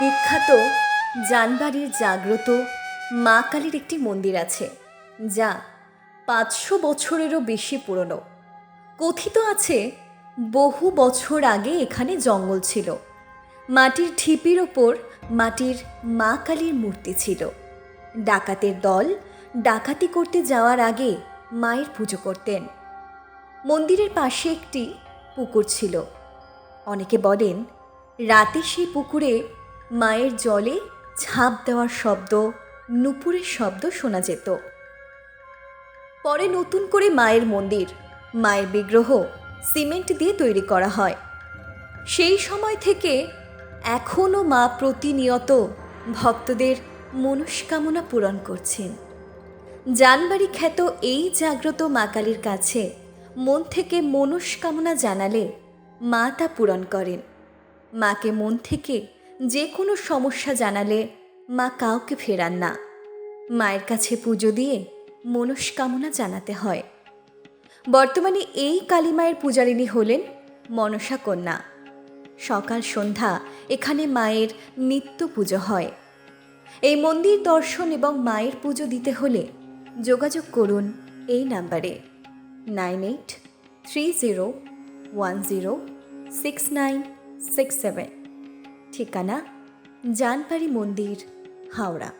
বিখ্যাত জানবাড়ির জাগ্রত মা কালীর একটি মন্দির আছে, যা ৫০০ বছরেরও বেশি পুরনো। কথিত আছে বহু বছর আগে এখানে জঙ্গল ছিল। মাটির ঢিপির ওপর মাটির মা কালীর মূর্তি ছিল। ডাকাতের দল ডাকাতি করতে যাওয়ার আগে মায়ের পুজো করতেন। মন্দিরের পাশে একটি পুকুর ছিল। অনেকে বলেন রাতে সেই পুকুরে মায়ের জলে ঝাঁপ দেওয়ার শব্দ, নুপুরের শব্দ শোনা যেত। পরে নতুন করে মায়ের মন্দির, মায়ের বিগ্রহ সিমেন্ট দিয়ে তৈরি করা হয়। সেই সময় থেকে এখনও মা প্রতিনিয়ত ভক্তদের মনস্কামনা পূরণ করছেন। জানবাড়ি খ্যাত এই জাগ্রত মা কালীর কাছে মন থেকে মনস্কামনা জানালে মা তা পূরণ করেন। মাকে মন থেকে যে কোনো সমস্যা জানালে মা কাউকে ফেরান না। মায়ের কাছে পুজো দিয়ে মনস্কামনা জানাতে হয়। বর্তমানে এই কালী মায়ের পূজারিণী হলেন মনসা কন্যা। সকাল সন্ধ্যা এখানে মায়ের নিত্য পুজো হয়। এই মন্দির দর্শন এবং মায়ের পুজো দিতে হলে যোগাযোগ করুন এই নাম্বারে 9830106967। ঠিকানা জানবাড়ি মন্দির, হাওড়া।